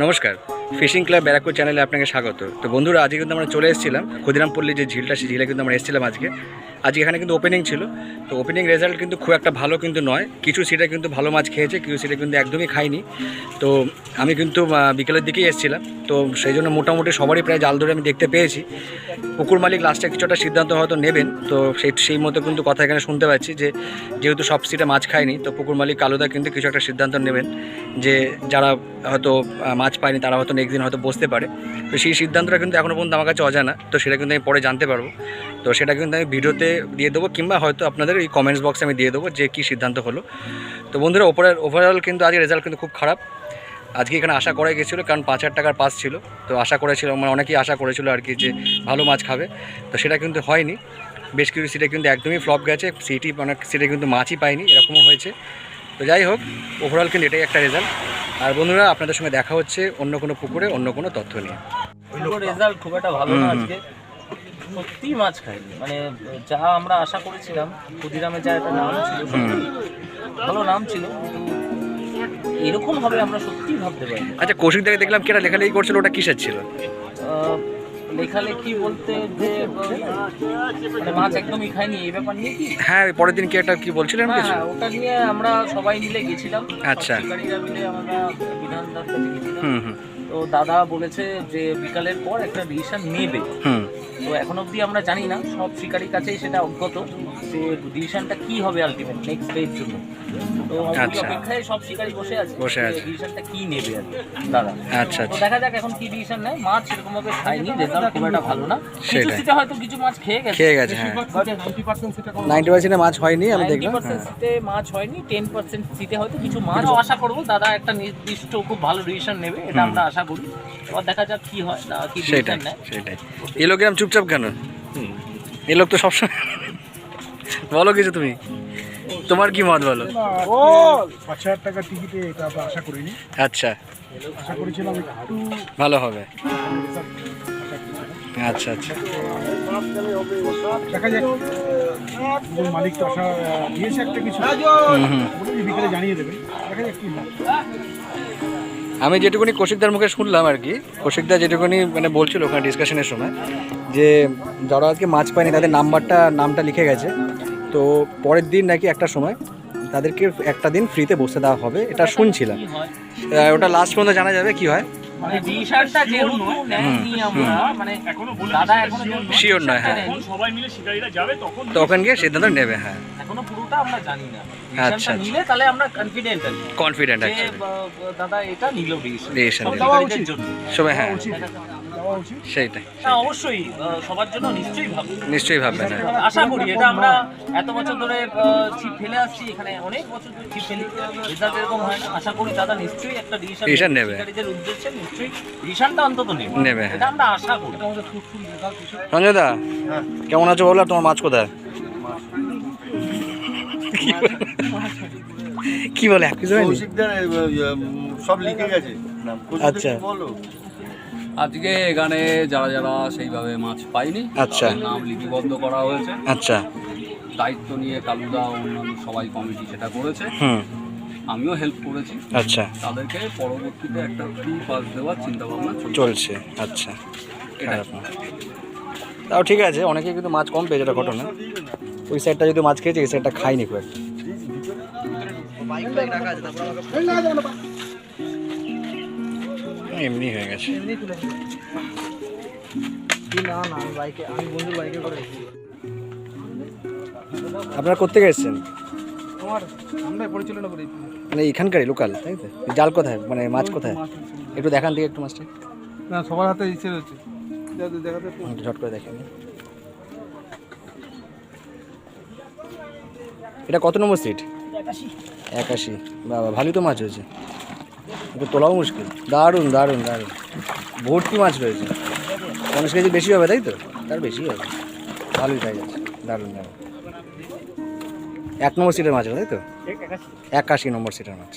নমস্কার, fishing club Barrackpore চ্যানেলে আপনাকে স্বাগত। তো বন্ধুরা, আজকে কিন্তু আমরা চলে এসেছিলাম ক্ষুদিরামপল্লী যে ঝিলটা, সেই ঝিলে কিন্তু আমরা এসেছিলাম আজকে এখানে কিন্তু ওপেনিং ছিল। তো ওপেনিং রেজাল্ট কিন্তু খুব একটা ভালো কিন্তু নয়। কিছু সিটে কিন্তু ভালো মাছ খেয়েছে, কিছু সিটে কিন্তু একদমই খায়নি। তো আমি কিন্তু বিকেলের দিকেই এসেছিলাম, তো সেই জন্য মোটামুটি সবারই প্রায় জাল ধরে আমি দেখতে পেয়েছি। পুকুর মালিক লাস্টে কিছু একটা সিদ্ধান্ত হয়তো নেবেন, তো সেই মতো কিন্তু কথা এখানে শুনতে পাচ্ছি যে যেহেতু সব সিটে মাছ খায়নি, তো পুকুর মালিক কালুদা কিন্তু কিছু একটা সিদ্ধান্ত নেবেন যে যারা হয়তো মাছ পায়নি তারা হয়তো নেক্সট দিন হয়তো বসতে পারে। তো সেই সিদ্ধান্তটা কিন্তু এখনও পর্যন্ত আমার কাছে অজানা, তো সেটা কিন্তু আমি পরে জানতে পারবো। তো সেটা কিন্তু আমি ভিডিওতে দিয়ে দেবো, কিংবা হয়তো আপনাদের এই কমেন্টস বক্সে আমি দিয়ে দেবো যে কী সিদ্ধান্ত হলো। তো বন্ধুরা, ওভারঅল কিন্তু আজকে রেজাল্ট কিন্তু খুব খারাপ। আজকে এখানে আশা করা গেছিলো, কারণ 5,000 টাকার পাস ছিল। তো আশা করেছিল, মানে অনেকেই আশা করেছিল আর কি যে ভালো মাছ খাবে, তো সেটা কিন্তু হয়নি। বেশ কিছু সিটে কিন্তু একদমই ফ্লপ গেছে, অনেক সিটে কিন্তু মাছই পায়নি, এরকমও হয়েছে। তো যাই হোক, ওভারঅল কিন্তু এটাই একটা রেজাল্ট। আর বন্ধুরা, আপনাদের সঙ্গে দেখা হচ্ছে অন্য কোনো পুকুরে অন্য কোনো তথ্য নিয়ে। রেজাল্ট খুব একটা ভালো না আজকে, সত্যি মাছ খাইনি। মানে যা আমরা আশা করেছিলাম, ক্ষুদিরামের যা একটা নাম ছিল, ভালো নাম ছিল, এরকম হবে আমরা সত্যি ভাবতে পারি। আচ্ছা, কৌশিক দাকে দেখলাম কি একটা লেখালেখি করছিল, ওটা কিসের ছিল? লেখালেখি বলতে যে মানে মাছ একদমই খায়নি এই ব্যাপার নিয়ে কি? হ্যাঁ, পরের দিন কি একটা কি বলছিলেন কিছু? হ্যাঁ, ওটা নিয়ে আমরা সবাই মিলে গেছিলাম। আচ্ছা, শিকারীরা মিলে আমরা বিধানদার কাছে গেছিলাম। তো দাদা বলেছে যে বিকালের পর একটা ডিসিশন নেবে। তো এখন অবধি আমরা জানি না, সব শিকারীর কাছেই সেটা অজ্ঞাত যে ডিসিশনটা কি হবে আলটিমেট নেক্সট ডের জন্য। তো অপেক্ষায় সব শিকারী বসে আছে ডিসিশনটা কি নেবে আর দাদা। আচ্ছা, তো দেখা যাক এখন কি ডিসিশন নেয়। মাছ সেরকম ভাবে খায়নি, রেজাল্ট খুব একটা ভালো না। কিছু সিটে হয়তো কিছু মাছ খেয়ে গেছে। হ্যাঁ, 90% মাছ হয়নি, আমি দেখলাম 90% সিটে মাছ হয়নি, 10% সিটে হয়তো কিছু মাছ। আশা করবো দাদা একটা নির্দিষ্ট খুব ভালো ডিসিশন নেবে, এটা আমরা আশা করি। এবার দেখা যাক কি হয় না কি ডিসিশন নেয়। সেটাই। এই লোক এরকম চুপচাপ কেন? এই লোক তো সবসময় বলো কিছু, তুমি তোমার কি মত বলো? 5,000 টাকা টিকিটে এটা আমরা আশা করিনি। আচ্ছা, আশা করেছিলাম একটু ভালো হবে। আচ্ছা, দেখা যাক, মালিক তো আশা দিয়েছে একটা কিছু, বিকেলে জানিয়ে দেবেন। দেখা যাক কি হয়। আমি যেটুকুনি কৌশিকদার মুখে শুনলাম আর কি, কৌশিকদা যেটুকুনি মানে বলছিল ওখানে ডিসকাশনের সময়, যে যারা আজকে মাছ পায়নি তাদের নামটা লিখে গেছে। তো পরের দিন নাকি একটা সময় তাদেরকে একটা দিন ফ্রিতে বসে দেওয়া হবে, এটা শুনছিলাম। ওটা লাস্ট পর্যন্ত জানা যাবে কি হয়। মানে ডিসিশনটা যেহেতু নেয়নি আমরা, মানে দাদা এখনো শিওর নয়। হ্যাঁ, সবাই মিলে শিকারীরা যাবে তখন গিয়ে সিদ্ধান্ত নেবে। হ্যাঁ, এখনো পুরোটা আমরা জানি না। আচ্ছা, নিলে তাহলে আমরা কনফিডেন্ট আছে দাদা এটা নিল ডিসিশন সবাই। হ্যাঁ, সেইটাই। অবশ্যই সবার জন্য নিশ্চয়ই ভাববেন। আশা করি এটা আমরা এত বছর ধরে ছিপ ফেলে আসছি, এখানে অনেক বছর ধরে ছিপ ফেলি, রেজাল্ট এরকম হয় না। আশা করি দাদা নিশ্চয়ই একটা ডিসিশন নেবে, শিকারীদের উদ্দেশ্যে নিশ্চয়ই ডিসিশনটা অন্তত নেবে। এটা আমরা আশা করি। সঞ্জয় দা, কেমন আছো বলো? তোমার মাছ কোথায়? কি বলে সব লিখে গেছে। আচ্ছা, আজকে এখানে যারা যারা সেইভাবে মাছ পায়নি, আচ্ছা, নাম লিপিবদ্ধ করা হয়েছে। আচ্ছা, দায়িত্ব নিয়ে কালুদা অন্যান্য সবাই কমিটি সেটা করেছে, আমিও হেল্প করেছি। আচ্ছা, তাদেরকে পরবর্তীতে একটা ফ্রি পাস দেওয়ার চিন্তা ভাবনা চলছে। আচ্ছা, তাও ঠিক আছে। অনেকে কিন্তু মাছ কম পেয়েছে, এটা ঘটনা। ওই সাইডটা যদি মাছ খেয়েছে, এই সাইডটা খাইনি খুব একটা। এমনি হয়ে গেছে। আপনারা কোত্থেকে এসেছেন? মানে এখানকারই লোকাল, তাই তো? জাল কোথায়, মানে মাছ কোথায় একটু দেখান দিকে, একটু মাছটা। না, সবার হাতে ইচ্ছে হচ্ছে, ঝট করে দেখেন। এটা কত নম্বর সিট? 81। বাবা, ভালোই তো মাছ হয়েছে, একটু তোলাও মুশকিল। দারুণ দারুণ দারুণ, ভর্তি মাছ রয়েছে। 50 কেজি বেশি হবে, তাই তো? তার বেশি হবে, ভালোই সাইজ আছে। দারুণ দারুণ। 1 নম্বর সিটের মাছ, তাই তো? 81 নম্বর সিটের মাছ।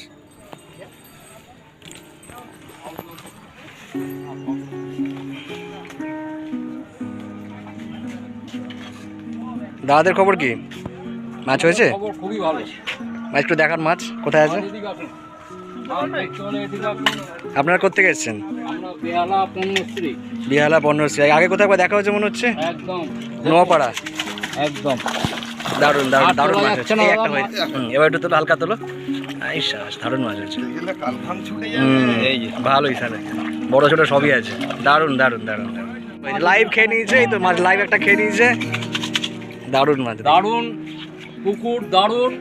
দাদাদের খবর কি? মাছ হয়েছে? খবর খুবই ভালো। মাছ একটু দেখার মাছ কোথায় আছে? আপনারা কোথেকে এসেছেন? আমরা বেহালা পণ্যশ্রী। বিহালা পণ্যশ্রী। আগে কোথাও একবার দেখা হয়েছে মনে হচ্ছে? একদম নোয়াপাড়া। একদম। দারুণ দারুণ আর দারুণ তোলা মাছ যাচ্ছে হয়েছে। না এই একটা দাদা হয়েছে। এবার একটু তোলো, হালকা তোলো। দারুণ মাছ হয়েছে। এই যে ভালোই স্যার, বড় ছোট সবই আছে। দারুণ দারুণ দারুণ লাইভ খেয়ে নিয়েছে, এই তো মাছ লাইভ একটা খেয়ে নিয়েছে। দারুণ মাছ। দারুণ পুকুর, দারুণ।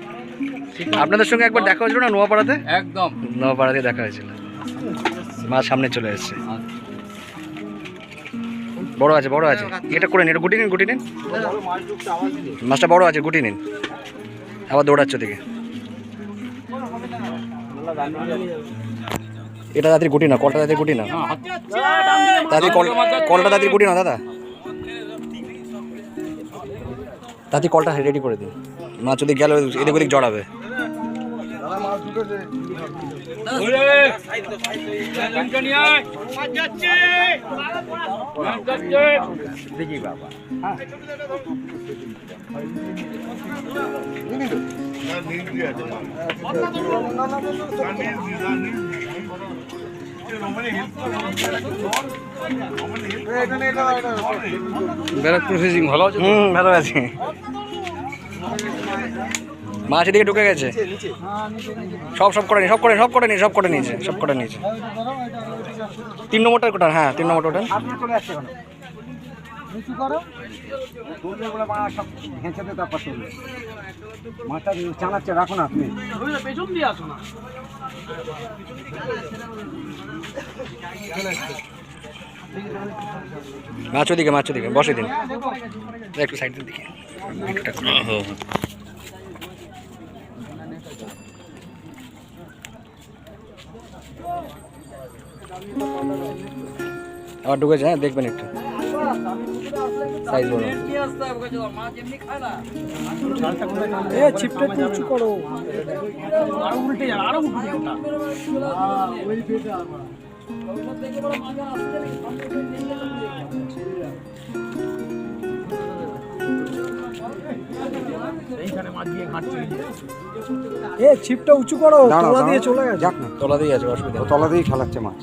আপনাদের সঙ্গে একবার দেখা হয়েছিল না নোয়াপাড়াতে? একদম। নোয়াপাড়াতে দেখা হয়েছিল, মাছ সামনে চলে এসছে। বড় আছে বড় আছে, এটা করে নিন, এটা গুটি নিন, গুটি নিন। মাছটা বড় আছে, গুটি নিন। আবার দৌড়াচ্ছ দিকে। এটা তাড়াতাড়ি গুটি না, কলটা তাড়াতাড়ি গুটি না, তাড়াতাড়ি কলটা তাড়াতাড়ি গুটি না দাদা, তাড়াতাড়ি কলটা রেডি করে দিন। মাছ যদি গেল এদিক ওদিক জড়াবে। দেখি বাবা, প্রসেসিং ভালো আছে। ভালো আছে। মাছ এদিকে ঢুকে গেছে, সব সব করে নি, সব করে সব করে নি, সব করে নিয়েছে, সব করে নিয়েছে। 3 নম্বরটা কোটান, হ্যাঁ 3 নম্বরটা ওটান। মাছটা চানাচ্ছে, রাখুন আপনি। মাছ ওদিকে, মাছ ওদিকে বসে দিন, একটু সাইড দিকে। আবার ঢুকেছে, হ্যাঁ দেখবেন একটু সাইজ বড়। ছিপটা উঁচু করো, আরো উল্টে যাবে, আরো উল্টে যাবে। ছিপটা উঁচু করো, তলা দিয়ে চলে গেছে। যাক না, তলা দিয়ে আছে, অসুবিধা নেই। তলা দিয়ে খেলাচ্ছে মাছ।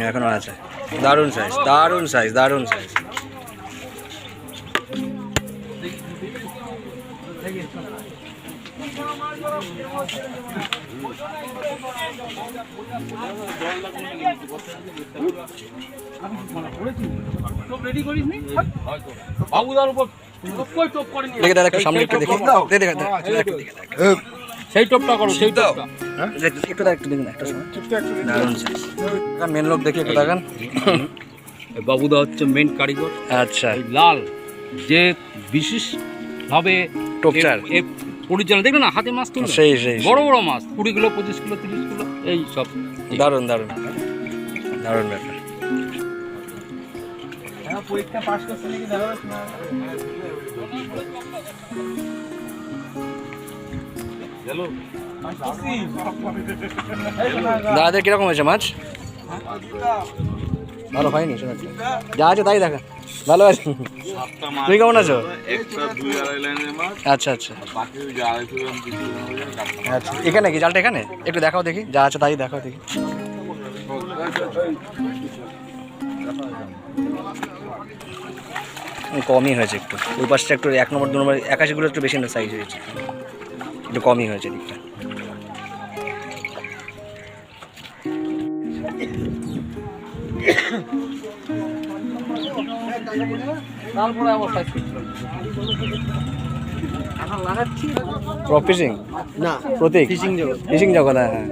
এখনো আছে। দারুণ সাইজ, দারুণ সাইজ, দারুণ সাইজ। বাবুদার উপর টোপ করে দেখে দাদা একটু সামনে একটু দেখি, দেখে সেই টোপটা করো, সেই টোপটা। একটু দাদা একটু দেখুন, একটা দারুণ সাইজ। মেন লোক দেখি একটু দেখান। বাবুদা হচ্ছে মেন কারিগর। আচ্ছা, এই লাল যে বিশেষভাবে টোপচার পরিচালনা, দেখলেন না হাতে মাছ তুলে, সেই সেই বড় বড় মাছ 20 কিলো 25 কিলো 30 কিলো, এই সব দারুণ দারুণ দারুণ ব্যাপার। পরীক্ষা পাস করছে নাকি দেখা না। দাদাদের কিরকম হয়েছে মাছ? ভালো হয়নি, যা আছে তাই দেখা। ভালো আছে, তুমি কেমন আছো? আচ্ছা আচ্ছা আচ্ছা, এখানে কি জালটা এখানে একটু দেখাও দেখি, যা আছে তাই দেখাও দেখি। কমই হয়েছে একটু, ওই পাশটা একটু 1 নম্বর 2 নম্বর 81গুলো একটু বেশি সাইজ হয়েছে, একটু কমই হয়েছে দিকটা। তারপরে আবার সাইজ ফিশিং না, প্রতীক ফিশিং জগৎ, ফিশিং জগৎ, হ্যাঁ হ্যাঁ।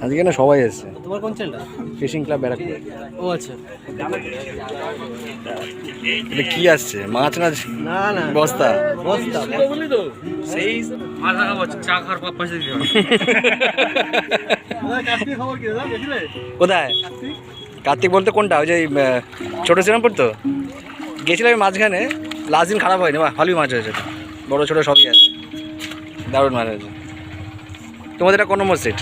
আজকে না সবাই এসছে। তোমার কোন চ্যানেলটা? Fishing club Barrackpore. ও আচ্ছা, এটা কি আসছে, মাছ না না না বস্তা? বস্তা বলি তো সেই কোথায় কার্তিক বলতে কোনটা ওই যে ছোটো শ্রীরামপুর তো গেছিলাম আমি মাঝখানে লাস্ট দিন খারাপ হয়নি, বাহ ভালোই মাছ হয়েছে, বড়ো ছোটো সবই আছে, দারুণ মাছ হয়েছে। তোমাদের এটা কোন নম্বর সিট?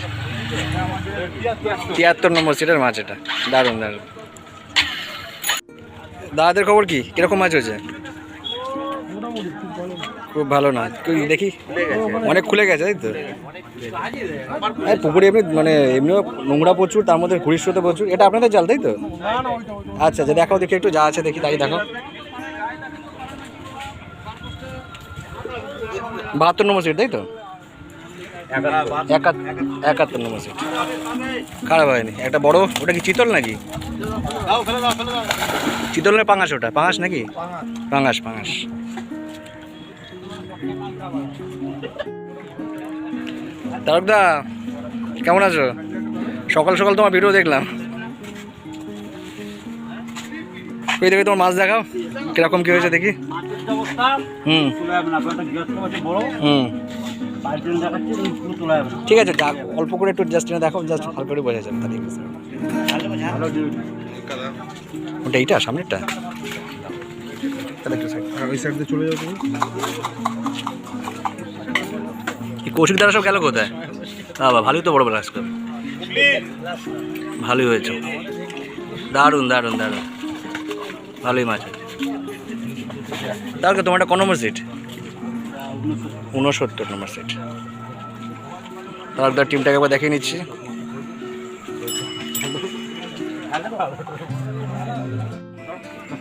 73 নম্বর সিটের মাছ এটা, দারুণ দারুণ। দাদাদের খবর কি, কিরকম মাছ হয়েছে? খুব ভালো না, দেখি অনেক খুলে গেছে তাই তো। পুকুরে এমনি মানে এমনিও নোংরা প্রচুর, তার মধ্যে ঘুড়ির স্রোতে প্রচুর। এটা আপনাদের জাল তাই তো? আচ্ছা আচ্ছা, দেখাও দেখি একটু, যা আছে দেখি তাই দেখো। 72 নম্বর সিট তাই তো? 71 নম্বর সিট, খারাপ হয়নি। একটা বড়, ওটা কি চিতল নাকি? চিতল না পাঙাশ? ওটা পাঙাশ নাকি? পাঙাশ পাঙাশ। তারকদা কেমন আছো? সকাল সকাল তোমার ভিডিও দেখলাম, কই দেখি তোমার মাছ দেখাও কিরকম কি হয়েছে দেখি। হুম হুম, ঠিক আছে, যা অল্প করে একটু জাস্ট দেখো, জাস্ট ভালো করে বোঝা যাবে তাহলে। ওটা এইটা সামনেরটা, ওই সাইড দিয়ে চলে যাবো। কৌশিক দ্বারা সব গেল কোথায়? বাবা ভালোই তো বড় বড় আজকাল, ভালোই হয়েছে, দারুণ দারুণ দারুণ, ভালোই মাছ হয়েছে। তাহলে তোমারটা কোন নম্বর সিট? 69 নম্বর সিট। তাহলে টিমটাকে একবার দেখিয়ে নিচ্ছি।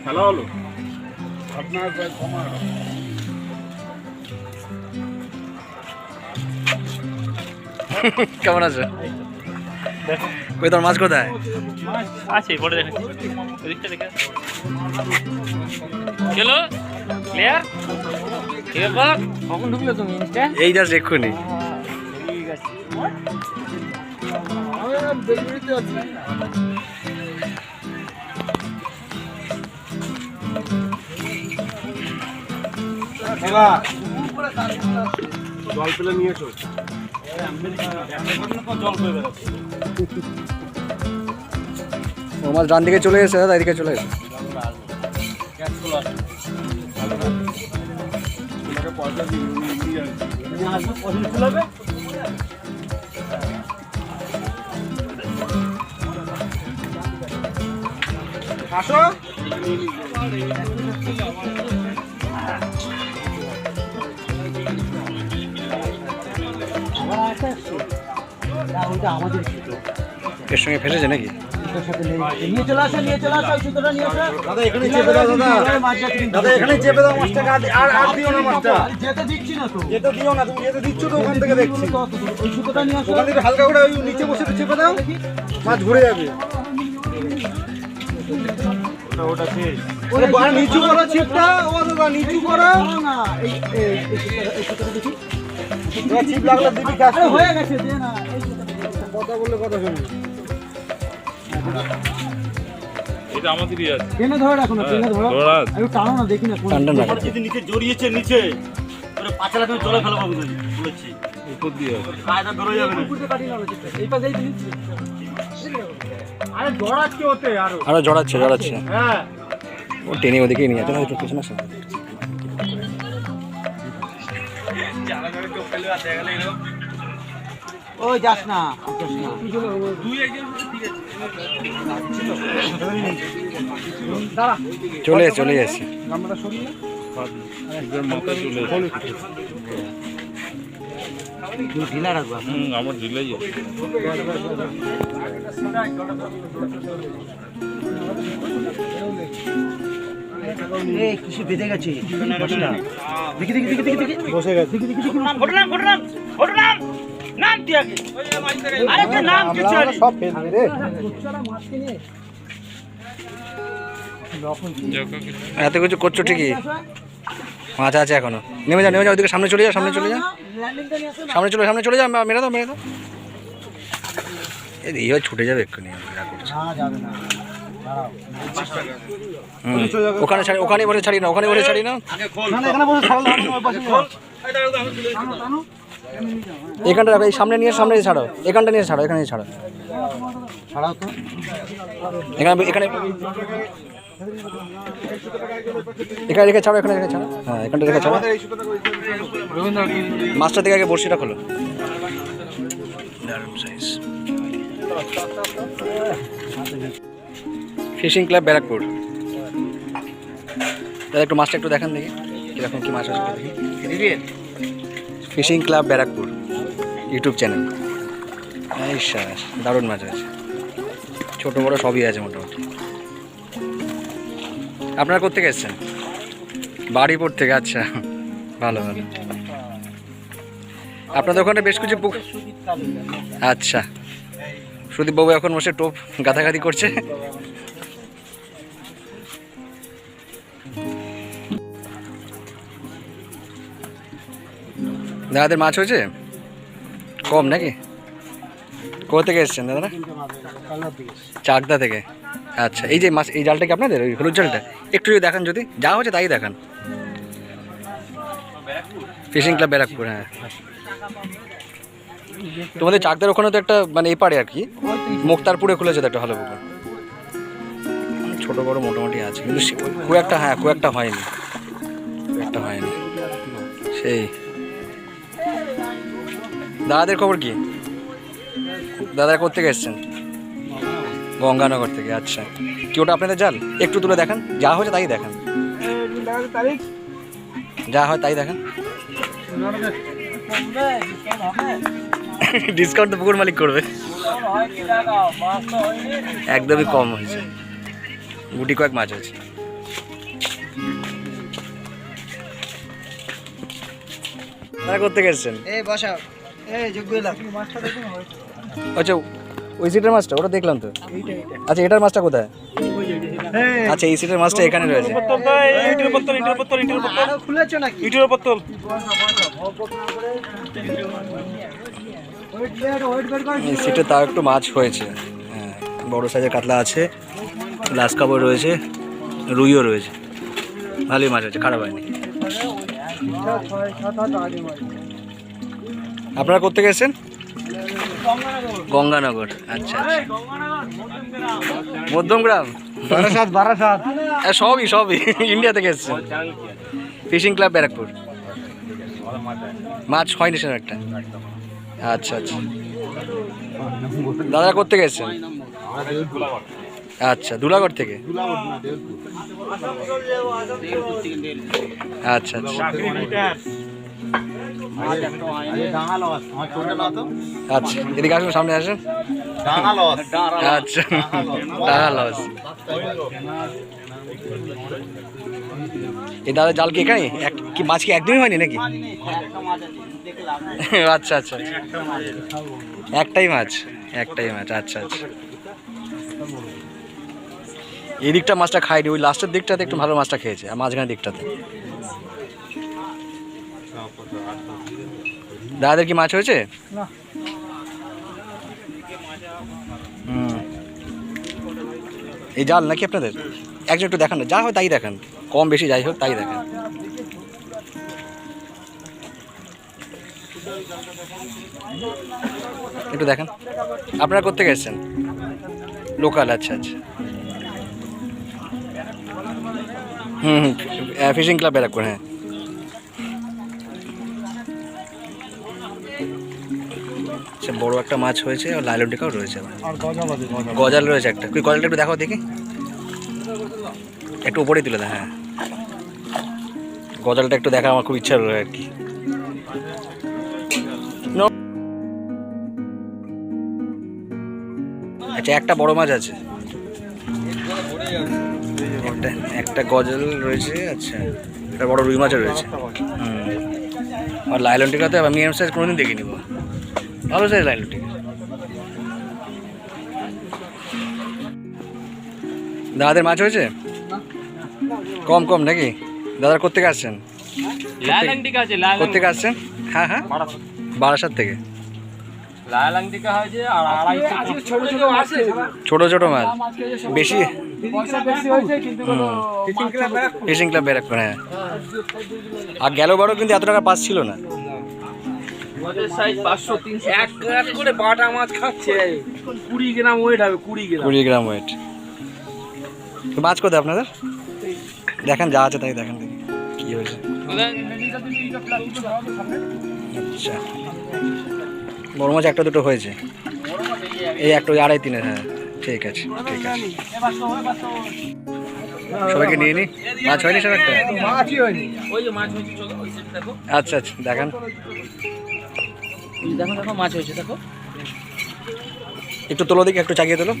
খেলা হলো আপনার কেমন আছো? কই তোর মাছ কোথায় আছে? পরে দেখাচ্ছি, ওদিকটা দেখে। চলো ক্লিয়ার, ঠিক আছে। কখন ঢুকলে তুমি? এই জাস্ট এক্ষুনি। ঠিক আছে। জল পেলে নিয়ে এসো। ও মাছ ডান দিকে চলে এসেছে, দাদা এদিকে চলে এসেছে। আসো। এর সঙ্গে ফেসেছে নাকি? নিয়ে চলে আসো, নিয়ে চলে আসো, সুতোটা নিয়ে আসো। দাদা এখানে চেপে দাও, দাদা এখানে চেপে দাও মাছটা, আর দিও না মাছটা। যেতে দিচ্ছি না তো, যেতে দিও না, তুমি যেতে দিচ্ছ তো ওখান থেকে দেখছি। ওই সুতোটা নিয়ে আসো, ওখান থেকে হালকা করে ওই নিচে বসে চেপে দাও, মাছ ঘুরে যাবে। ওটা শেষ। ওরে আর নিচু করো ছিপটা, ও দাদা নিচু করো না। এই সুতোটা দেখি, এই ছিপ লাগলে দিবি কাজ হয়ে গেছে, দে না। কথা বললে কথা শুনবি। এটা আমাদেরই আছে। টেনে ধরে রাখো না, টেনে ধরো। একটু টানো না, দেখি না কোন যদি নিচে জড়িয়েছে নিচে পুরো পাঁচলা তুমি জলে ফেলো বাবু বলেছি উপর দিয়ে কায়দা ধরে যাবে না। পুকুরতে কাটি না যেটা এই পাশেই দিচ্ছি। আরে জড়াচ্ছে ওতে আরো জড়াচ্ছে জড়াচ্ছে। হ্যাঁ ও টেনে ওদিকেই নিয়ে যাচ্ছে না, একটু পিছনে আসো। ওই যাস না, দুই চলে চলে যাচ্ছে। গামলাটা সরিয়ে মাথা চলে ঢিলা রাখবা। আমার ঢিলাই আছে। এই কিছু বেঁধে গেছে মাছটা। দেখি দেখি দেখি দেখি দেখি বসে গেছে। দেখি দেখি দেখি ঘটনাম ঘটনাম ঘটনাম নাম কি আগে? আরে তো নাম কি চলে? সব ফেলবে রে। এত কিছু করছো ঠিকই, মাছ আছে এখনো। নেমে যাও নেমে যাও, ওদিকে সামনে চলে যাও, সামনে চলে যাও, সামনে চলে যাও, মেরে দাও মেরে দাও। এইভাবে ছুটে যাবে এক্ষুনি। ওখানে ছাড়ি, ওখানে বসে ছাড়ি না, ওখানে বসে ছাড়ি না। এখানটা রাখো, এই সামনে ছাড়াও, এখানটা নিয়ে ছাড়াও, এখানে ছাড়াও, ছাড়াও তো। এখানে এখানে এখানে রেখে ছাড়ো, এখানে রেখে ছাড়ো, হ্যাঁ এখানটা রেখে ছাড়ো। মাছটা থেকে আগে বড়শিটা খোলো। দারুণ সাইজ। Fishing club Barrackpore. দাদা একটু মাছটা একটু দেখান দেখি কীরকম কী মাছ আছে দেখি। Fishing club Barrackpore YouTube channel. এই শ্বাস, দারুণ মাছ আছে, ছোটো বড়ো সবই আছে মোটামুটি। আপনারা কোত্থেকে এসেছেন? বাড়িপুর থেকে, আচ্ছা ভালো ভালো। আপনাদের ওখানে বেশ কিছু আচ্ছা, সুদীপ বাবু এখন বসে টোপ গাঁথাগাঁথি করছে। দাদাদের মাছ হয়েছে কম নাকি? কোথা থেকে এসেছেন দাদারা? চাকদা থেকে। আচ্ছা, এই যে মাছ, এই জালটা কি আপনাদের, ওই হলুদ জালটা? একটু যদি দেখান, যদি যা হচ্ছে তাই দেখান। ফিশিং ক্লাব ব্যারাকপুর, হ্যাঁ। তোমাদের চাকদার ওখানে তো একটা মানে এপারে আর কি মুক্তারপুরে খুলেছে তো একটা ভালো পুকুর, ছোটো বড়ো মোটামুটি আছে, কিন্তু খুব একটা, হ্যাঁ খুব একটা হয়নি, খুব একটা হয়নি। সেই দাদাদের খবর কি? দাদারা কোথেকে এসছেন? গঙ্গানগর থেকে। আচ্ছা, কি ওটা আপনাদের জাল? একটু তুলে দেখান, যা হয়েছে তাই দেখান, যা হয় তাই দেখান। ডিসকাউন্ট তো পুকুর মালিক করবে, একদমই কম হয়েছে, গুটি কয়েক মাছ আছে। তারা কোথেকে এসছেন? এই বসা, এই যোগ্যলা আচ্ছা, ওই সিটের মাছটা ওটা দেখলাম তো। আচ্ছা, এটার মাছটা কোথায়? আচ্ছা, এই সিটের মাছটা এখানে রয়েছে। খুলেছো নাকি? ইটের বোতল। এই সিটে তাও একটু মাছ হয়েছে, হ্যাঁ বড় সাইজের কাতলা আছে, গ্লাস কাপড় রয়েছে, রুইও রয়েছে, ভালোই মাছ হয়েছে, খারাপ হয়নি। আপনারা কোথেকে এসেছেন? গঙ্গানগর। আচ্ছা আচ্ছা, মধ্যমগ্রাম, বারাসাত সবই সবই ইন্ডিয়া থেকে এসেছেন। Fishing club Barrackpore. মাছ হয়নি সেরকম একটা। আচ্ছা আচ্ছা, দাদা কোথেকে এসেছেন? আচ্ছা, দুলাগড় থেকে। আচ্ছা আচ্ছা আচ্ছা, এদিকে আসুন, সামনে আসুন। আচ্ছা, টাকা লস। এই দাদা জাল কি এখানে কি মাছ কি একদমই হয়নি নাকি? আচ্ছা আচ্ছা, একটাই মাছ, একটাই মাছ। আচ্ছা আচ্ছা, এই দিকটা মাছটা খাইনি, ওই লাস্টের দিকটাতে একটু ভালো মাছটা খেয়েছে, আর মাঝখানের দিকটাতে। দাদাদের কি মাছ হয়েছে? এই জাল নাকি আপনাদের? একজন একটু দেখান না, যা হয় তাই দেখান, কম বেশি যাই হোক তাই দেখান। একটু দেখান। আপনারা কোথেকে এসেছেন? লোকাল। আচ্ছা আচ্ছা, ফিশিং ক্লাব ব্যারাকপুর, হ্যাঁ। আচ্ছা, বড় একটা মাছ হয়েছে, আর লাইলন টিকাও রয়েছে, গজাল রয়েছে একটা। তুই গজালটা একটু দেখাও দেখি, একটু উপরেই তুলে দেয়। হ্যাঁ, গজালটা একটু দেখা আমার খুব ইচ্ছা রয়েছে আর কি। আচ্ছা, একটা বড় মাছ আছে, একটা গজাল রয়েছে। আচ্ছা, একটা বড় রুই মাছও রয়েছে। আর লাইলন টিকাতে আমি এম সাইজ কোনোদিন দেখিনি, ভালো সাইজ লাইলন টিকা। দাদাদের মাছ হয়েছে কম কম নাকি? দাদার কোথেকে আসছেন? কোথেকে আসছেন? হ্যাঁ হ্যাঁ, বারাসাত থেকে। ছোট ছোট মাছ বেশি, ফিশিং ক্লাব ব্যারাকপুর, হ্যাঁ। আর গেল বারও কিন্তু এত টাকা পাস ছিল না, মাছের সাইজ 500 300 এক এক করে বাটা মাছ খাচ্ছে 20 গ্রাম ওয়েট হবে 20 গ্রাম ওয়েট। মাছ কোথায় আপনাদের? দেখেন যা আছে তাই দেখেন দেখি কি হয়েছে। আচ্ছা বড় মাছ একটা দুটো হয়েছে, এই একটা ওই 2.5-3 হ্যাঁ ঠিক আছে ঠিক আছে। সবাইকে নিয়ে নি, মাছ হয়নি সব একটা? ওই যে মাছ হয়েছে চলো ওই সাইড দেখো, আচ্ছা আচ্ছা দেখান দেখো দেখো মাছ হয়েছে দেখো। একটু তোলো দেখি, একটু চাগিয়ে তোলো।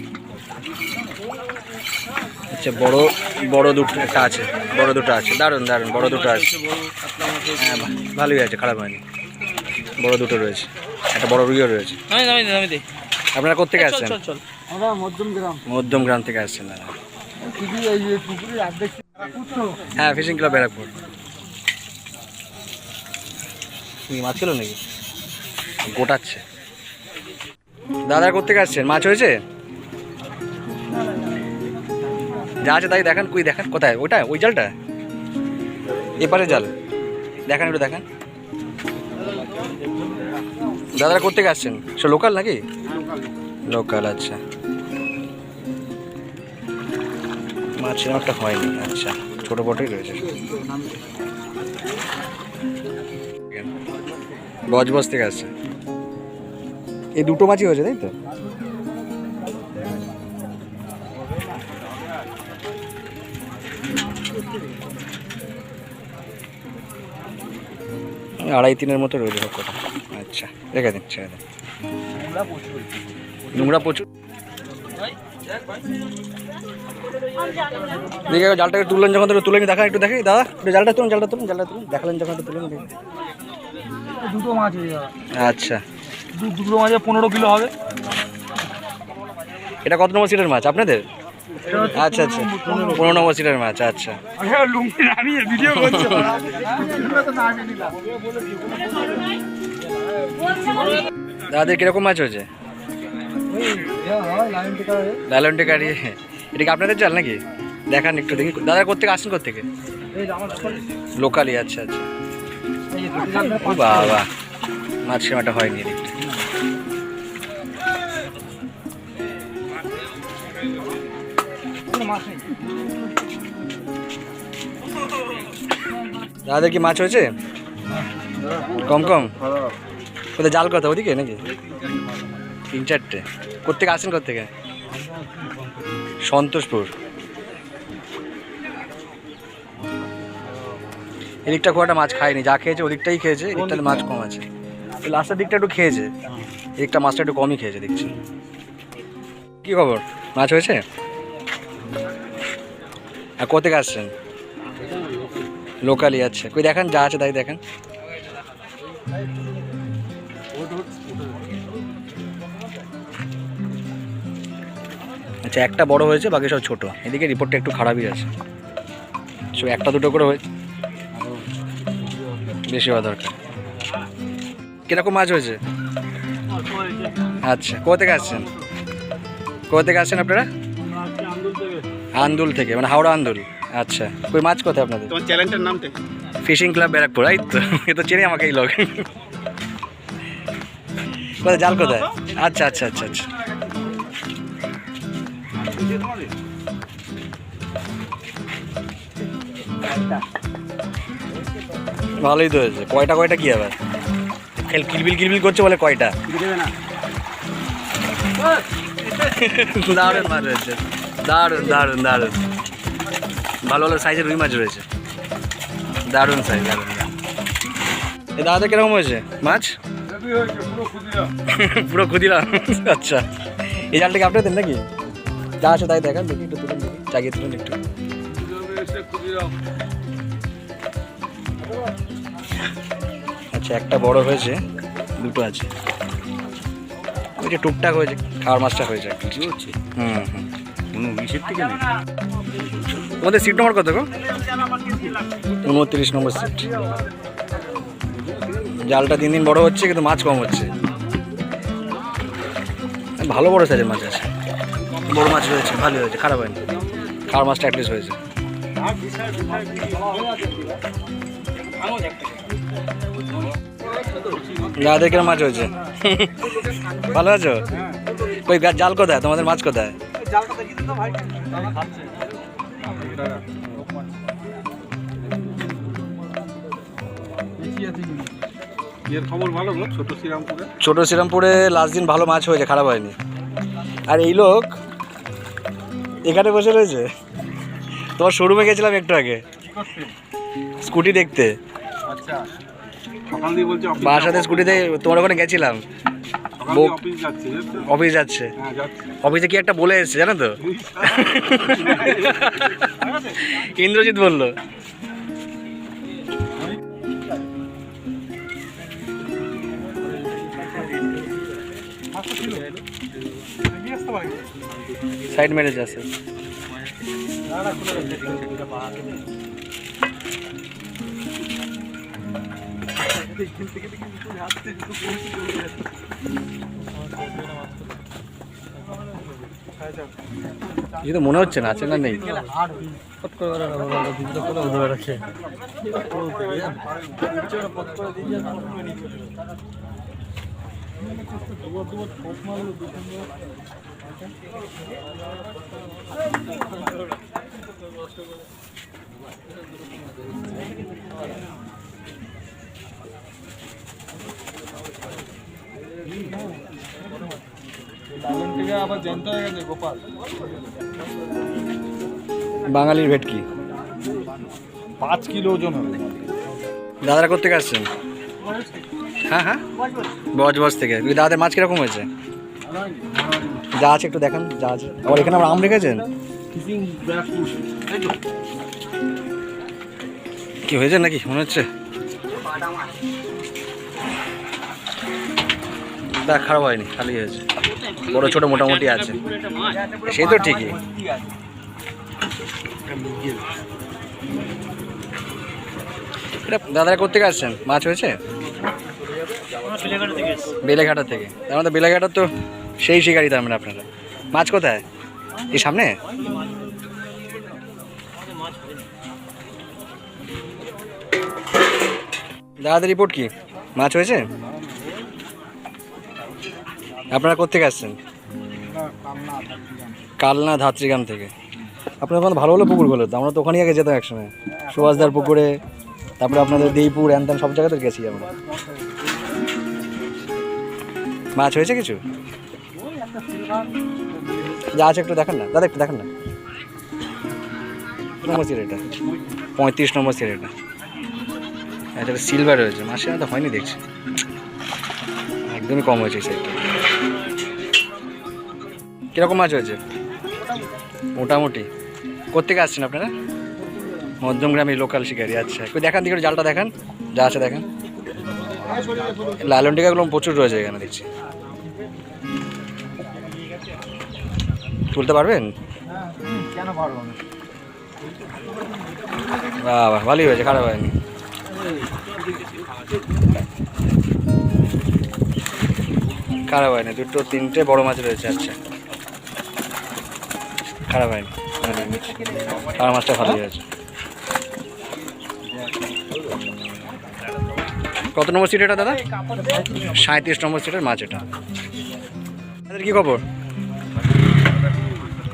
আচ্ছা বড় বড় দুটো একটা আছে, বড় দুটো আছে, দারুণ দারুণ বড় দুটো আছে। হ্যাঁ ভালোই আছে, খারাপ হয়নি, বড় দুটো রয়েছে, একটা বড় রুইও রয়েছে। নামি দে। আপনারা কোথেকে আসছেন? চল চল আমরা মধ্যমগ্রাম মধ্যমগ্রাম থেকে আসছেন না? পুকুরের অর্ধেক হ্যাঁ ফিশিং ক্লাব ব্যারাকপুর। মাছ ছিল নাকি? গোটাচ্ছে। দাদা কোথেকে আসছেন? মাছ হয়েছে? যা আছে তাই দেখান, কুই দেখান কোথায় ওইটা, ওই জালটা এপারে জাল দেখান, একটু দেখান। দাদারা কোথেকে আসছেন? সে লোকাল নাকি? লোকাল আচ্ছা। মাছ সেরকম একটা হয়নি, আচ্ছা ছোটো বটেই রয়েছে। বজবজ থেকে আসছে, এই দুটো মাছই হয়েছে তাই তো? আড়াই তিনের মতো রয়েছে সব কটা। আচ্ছা রেখে দিন, ছেড়ে দিন। নোংরা প্রচুর। দেখে জালটাকে তুললেন যখন তো তুলে নি, দেখা একটু দেখি দাদা, একটু জালটা তুলুন, জালটা তুলুন, জালটা তুলুন, দেখালেন যখন একটু তুলে নি দেখি। দুটো মাছ হয়ে যাবে, আচ্ছা দুটো মাছে 15 কিলো হবে। এটা কত নম্বর সিটের মাছ আপনাদের? আচ্ছা আচ্ছা 15 নম্বর সিটের মাছ। আচ্ছা লুঙ্গি নামিয়ে ভিডিও করছে। দাদাদের কিরকম মাছ হয়েছে? লালন টেকারি, এটা কি আপনাদের জাল নাকি? দেখান একটু দেখি। দাদা কোথেকে আসছেন? কোথেকে? লোকালি, আচ্ছা আচ্ছা। ও বাবা মাছ সেমাটা হয়নি এদিকটা। দাদাদের কি মাছ হয়েছে? কম কম। কোথায় জাল কথা ওদিকে নাকি? 3-4টে। কোথেকে আসেন? কোথেকে? সন্তোষপুর। এদিকটা খুব একটা মাছ খায়নি, যা খেয়েছে ওদিকটাই খেয়েছে, এদিকটাতে মাছ কম আছে। লাস্টের দিকটা একটু খেয়েছে, এদিকটা মাছটা একটু কমই খেয়েছে দেখছি। কি খবর, মাছ হয়েছে? আর কোথেকে আসছেন? লোকালি, আচ্ছা কই দেখান যা আছে তাই দেখান। আচ্ছা একটা বড় হয়েছে, বাকি সব ছোট। এদিকে রিপোর্টটা একটু খারাপই আছে, সব একটা দুটো করে হয়েছে, বেশি হওয়া দরকার। কিরকম মাছ হয়েছে? আচ্ছা কোথা থেকে আসছেন? কোথা থেকে আসছেন আপনারা? আন্দুল থেকে, মানে হাওড়া আন্দুল। আচ্ছা কই মাছ কোথায় আপনাদের? তোমার চ্যানেলটার নামটা? ফিশিং ক্লাব ব্যারাকপুর, এই তো। এ তো চেনে আমাকে এই লোক। কোথায় জাল কোথায়? আচ্ছা আচ্ছা আচ্ছা আচ্ছা। ভালোই তো হয়েছে। কয়টা কয়টা কি আবার কিলবিল কিলবিল করছে বলে কয়টা? দারুণ মাছ রয়েছে, দারুণ দারুণ দারুণ। ভালো ভালো সাইজের রুই মাছ রয়েছে, দারুণ সাইজ, দারুণ। এ দাদা কিরকম হয়েছে মাছ? পুরো খুদিলাম। আচ্ছা এই জালটা কি আপনাদের নাকি? যা আছে তাই দেখান দেখি, একটু তুলুন দেখি, চাগিয়ে তুলুন একটু। আচ্ছা একটা বড় হয়েছে, দুটো আছে, ওই যে টুকটাক হয়েছে, খাওয়ার মাছটা হয়েছে। হুম হুম। কোনো বিশের থেকে নেই। তোমাদের সিট নম্বর কত গো? 29 নম্বর সিট। জালটা দিন দিন বড় হচ্ছে কিন্তু মাছ কম হচ্ছে। ভালো বড় সাইজের মাছ আছে, বড় মাছ রয়েছে, ভালো হয়েছে, খারাপ হয়নি। খাওয়ার মাছটা অ্যাটলিস্ট হয়েছে। দাদাদের কিরম মাছ হয়েছে? ভালো আছো? ওই জাল কোথায় তোমাদের, মাছ কোথায়? ছোট শ্রীরামপুরে লাস্ট দিন ভালো মাছ হয়েছে, খারাপ হয়নি। আর এই লোক এখানে বসে রয়েছে। তোমার শোরুমে গেছিলাম একটু আগে স্কুটি দেখতে, বাসাতে স্কুটিতে তোমার ওখানে গেছিলাম। অফিস যাচ্ছে, অফিসে কি একটা বলে এসছে জানো তো? ইন্দ্রজিৎ বললো। সাইড মেরেজ আছে। এই তো মনে হচ্ছে না আছে না নেই। বাঙালির ভেটকি 5 কিলো ওজন হবে। দাদারা কোথেকে আসছেন? হ্যাঁ হ্যাঁ, বজ থেকে। দাদাদের মাছ কিরকম হয়েছে? যা আছে একটু দেখান, যা আছে। আবার এখানে আবার আম রেখেছেন, কি হয়েছে নাকি মনে হচ্ছে? দেখ খারাপ হয়নি, খালি হয়েছে, বড় ছোট মোটামুটি আছে, সে তো ঠিকই। এটা দাদারা কোথেকে আসছেন? মাছ হয়েছে বেলেঘাটা থেকে। আমাদের বেলেঘাটার তো সেই শিকারি, তার মানে আপনারা। মাছ কোথায়? এই সামনে? দাদাদের রিপোর্ট কি, মাছ হয়েছে? আপনারা কোথেকে আসছেন? কালনা ধাত্রীগ্রাম থেকে। আপনার ওখানে ভালো ভালো পুকুরগুলো তো, আমরা তো ওখানেই আগে যেতাম একসময়, সুভাষদার পুকুরে, তারপরে আপনাদের দেইপুর, এনতেন সব জায়গাতে গেছি আমরা। মাছ হয়েছে কিছু? যা আছে একটু দেখান না দাদা, একটু দেখান না। নম্বর সিট এটা 35 নম্বর সিট এটা। এটা সিলভার হয়েছে, মাসে তো হয়নি দেখছি, একদমই কম হয়েছে সাইডটা। কীরকম মাছ হয়েছে? মোটামুটি। কোথেকে আসছেন আপনারা? মধ্যমগ্রামের লোকাল শিকারি। আচ্ছা, একটু দেখান দিকে, জালটা দেখান, যা আছে দেখান। লালন টিকাগুলো প্রচুর রয়েছে এখানে দেখছি। তুলতে পারবেন? কেন পারবো না? বাহ, ভালোই হয়েছে, খারাপ হয়নি। খারাপ হয়নি, দুটো তিনটে বড় মাছ রয়েছে। আচ্ছা, খারাপ হয়নি, আর মাছটা ভালোই হয়েছে। কত নম্বর সিট এটা দাদা? 37 নম্বর সিটের মাছ এটা। তাদের কী খবর?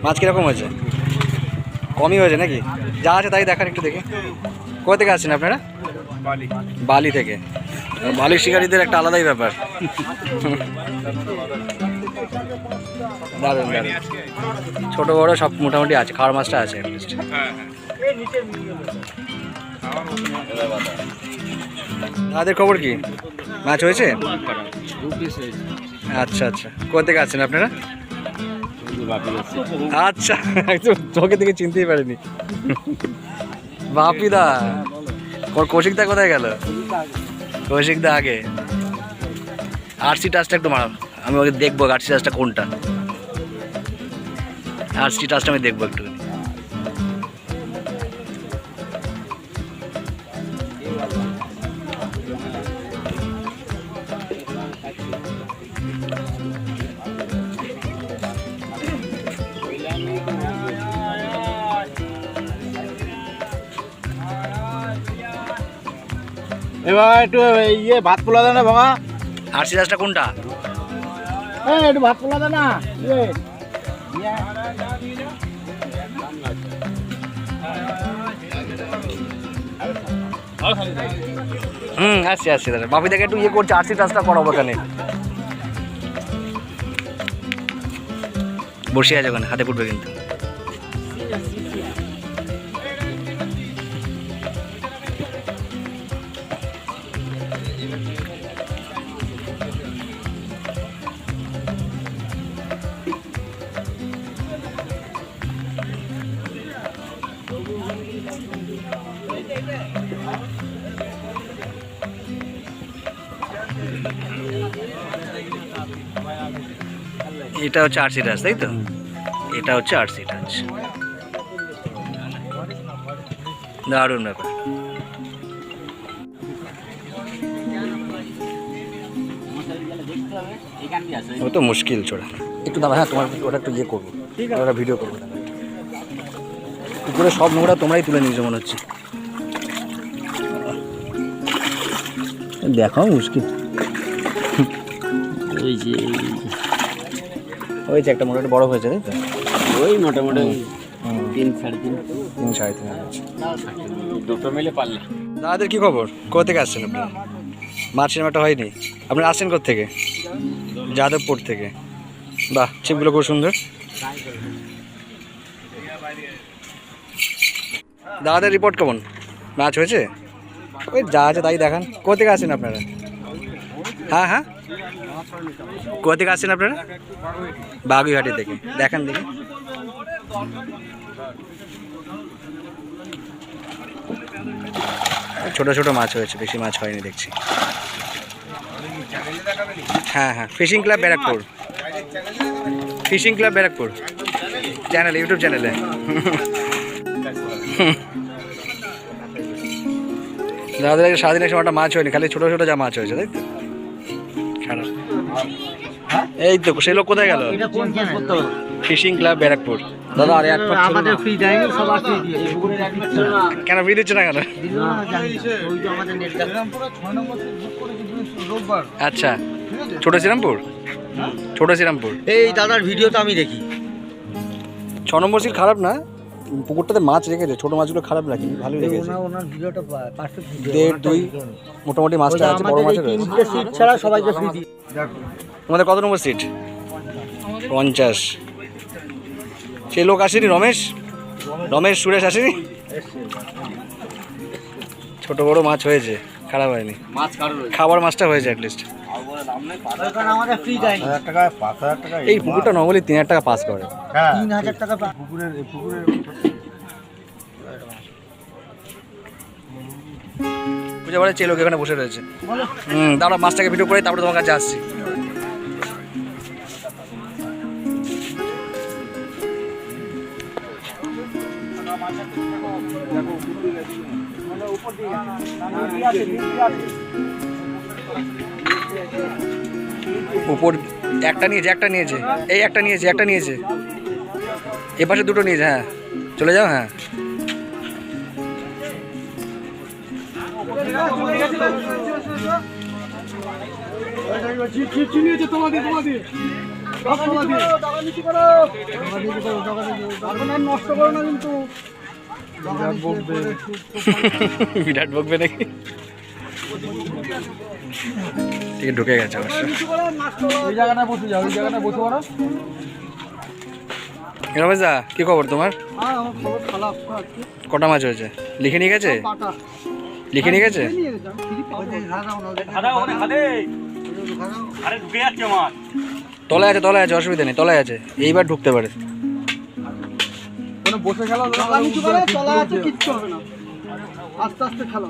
মাছ কীরকম হয়েছে? কমই হয়েছে নাকি? যা আছে তাই দেখান একটু দেখে। কোথা থেকে আসছেন আপনারা? বালি থেকে। বালির শিকারীদের একটা আলাদাই ব্যাপার। দারুণ দারুণ, ছোট বড় সব মোটামুটি আছে, খাওয়ার মাছটা আছে। দাদাদের খবর কি? মাছ হয়েছে? আচ্ছা আচ্ছা, কোথা থেকে আসছেন আপনারা? আচ্ছা, চোখে থেকে চিনতেই পারিনি। বাপিদা, কৌশিকদা কোথায় গেল? কৌশিকদা আগে। আরসি টাচটা একটু মারাম, আমি ওকে দেখবো আরসি টাচটা কোনটা। আরসি টাচটা আমি দেখবো একটু। এবার একটু ইয়ে ভাত পোলা দেয় না ভাঙা, আরসি রাজটা কোনটা? একটু ভাত পোলা দেয় না ইয়ে আসছি দাদা, বাপি দেখে একটু ইয়ে করছে, আরসি রাজটা করাবো এখানে। বসে আছে ওখানে, হাতে পড়বে কিন্তু। এটা হচ্ছে আরসি রাজ, তাই তো? এটা হচ্ছে আরসি রাজ। দারুণ ব্যাপার। ও তো মুশকিল ছোড়া। একটু দাঁড়া, হ্যাঁ তোমার ওটা একটু ইয়ে করবো, ওটা ভিডিও করবো। উপরে সব নোংরা তোমরাই তুলে নিয়েছো মনে হচ্ছে। দেখাও মুশকিল। এই যে হয়েছে একটা মোটামুটি বড় হয়েছে, তাই তো? ওই মোটামুটি 3 সাড়ে 3 দুটো মিলে পারলে। দাদাদের কি খবর? কোথা থেকে আসছেন আপনারা? মাছ সিনেমাটা হয়নি, আপনারা আসছেন কোথা থেকে? যাদবপুর থেকে। বাহ, ছিপগুলো খুব সুন্দর। দাদাদের রিপোর্ট কেমন? মাছ হয়েছে? ওই যা আছে তাই দেখান। কোথা থেকে আসছেন আপনারা? হ্যাঁ হ্যাঁ, কোথা থেকে আসছেন আপনারা? বাগুইহাটি থেকে। দেখান দেখি। ছোট ছোট মাছ হয়েছে, বেশি মাছ হয়নি দেখছি। হ্যাঁ হ্যাঁ, fishing club Barrackpore, fishing club Barrackpore channel, YouTube চ্যানেলে। দাদাদের সারাদিনের সময়টা মাছ হয়নি, খালি ছোট ছোট যা মাছ হয়েছে, তাই তো? খারাপ। এই তো সেই লোক কোথায় গেল? Fishing club Barrackpore. দাদা আর এক আমাদের ফ্রি দেয়নি, সবার ফ্রি দিয়ে কেন ফ্রি দিচ্ছে না কেন? আচ্ছা, ছোট শ্রীরামপুর, ছোট শ্রীরামপুর। এই দাদার ভিডিও তো আমি দেখি। 6 নম্বর সিট খারাপ না, পুকুরটাতে মাছ রেখেছে, ছোট মাছগুলো খারাপ লাগে, ভালোই রেখেছে। ওনার ভিডিওটা পারফেক্ট ভিডিও। 1.5 2 মোটামুটি মাছটা আছে, বড় মাছের রয়েছে। সিট ছাড়া সবাইকে ফ্রি দিই। তোমাদের কত নম্বর সিট? 50। সেই লোক আসেনি, রমেশ সুরেশ আসেনি? ছোট বড় মাছ হয়েছে, খারাপ হয়নি। মাছ কারো রয়েছে। খাবার মাছটা হয়েছে অ্যাটলিস্ট। আমাদের ফ্রি দেয়নি। 5,000 টাকা এই পুকুরটা নর্মালি 3000 টাকা পাস করে। 3000 টাকা পুকুরের বুঝে বলে যে লোক এখানে বসে রয়েছে। দাঁড়া, মাছটাকে ভিডিও করে তারপরে তোমার কাছে আসছি। উপর একটা নিয়েছে, এই একটা নিয়েছে, এ পাশে দুটো নিয়েছে। হ্যাঁ চলে যাও। হ্যাঁ নষ্ট করো না কিন্তু, বিরাট বকবে নাকি? ঠিক ঢুকে গেছে অবশ্য। ওই জায়গাটা বসে যাও, ওই জায়গাটা বসে পড়ো। রমেশ দা, কি খবর তোমার? হ্যাঁ, আমার খবর খারাপ। কটা মাছ হয়েছে? লিখে নিয়ে গেছে? লিখে নিয়ে গেছে? আরে ঢুকে যাচ্ছে মাছ। তলায় আছে, অসুবিধা নেই, তলায় আছে, এইবার ঢুকতে পারে। বসে খেলা চলা আছে, কিচ্ছু হবে না, আস্তে আস্তে খেলা।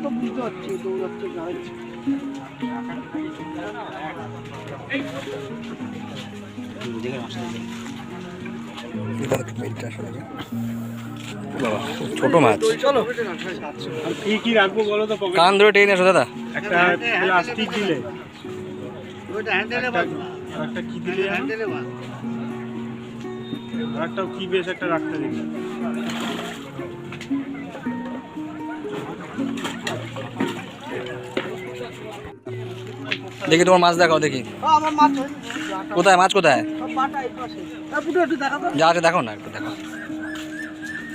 তো বুঝতে পারছি, দৌড়াচ্ছে গাড়ি। বাবা, ছোট মাছ। কি রাখবো বলো তো? কান ধরে টেনে এসো দাদা। একটা প্লাস্টিক দিলে, একটা কি দিলে, একটা কি বেশ একটা রাখতে দিলে। দেখি তোমার মাছ দেখাও দেখি। আমার মাছ কোথায় মাছ কোথায়? বাটা এই পাশে পুরো একটু দেখা তো। যা আছে দেখো না, একটু দেখো।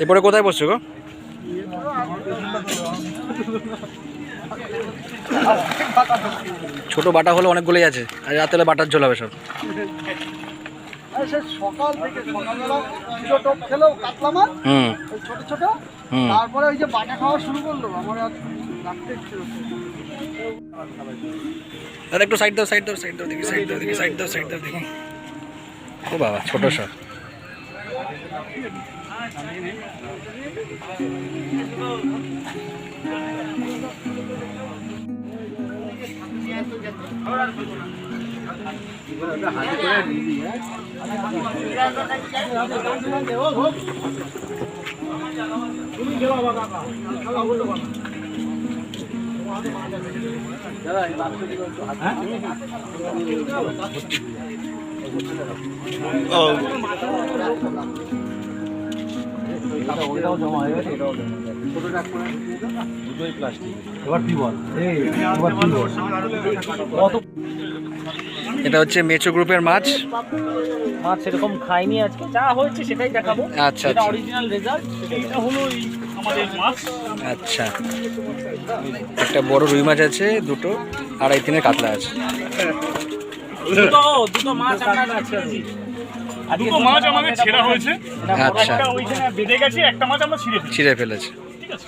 এরপরে কোথায় বসছো গো? ছোট বাটা হলো অনেকগুলোই আছে, আর রাতে হলে বাটার ঝোল হবে সব। আর সে সকাল থেকে সকালবেলা ছোট টপ খেলো কাতলা মাছ, হুম ওই ছোট ছোট, হুম। তারপরে ওই যে বাটা খাওয়া শুরু করলো। আমার আর রাখতে ইচ্ছে হচ্ছে। দাদা একটু সাইড দাও, সাইড দাও, সাইড দাও দেখি, সাইড দাও দেখি, সাইড দাও, সাইড দাও দেখি। ও বাবা, ছোট সব। এটা হচ্ছে মেচো গ্রুপের মাছ। মাছ সেরকম খাইনি আজকে, যা হয়েছে সেটাই দেখাবো। আচ্ছা এটা আচ্ছা অরিজিনাল রেজাল্ট, এটা হলো এই আমাদের মাছ। আচ্ছা, একটা বড় রুই মাছ আছে, দুটো আড়াই তিনের কাতলা আছে। দুটো মাছ আমরা ছেড়েছি। দুটো মাছ আমাদের ছেঁড়া হয়েছে, আচ্ছা, একটা ওইখানে বেঁধে গেছে, একটা মাছ আমরা ছিঁড়ে ফেলেছি। ছিঁড়ে ফেলেছে। ঠিক আছে।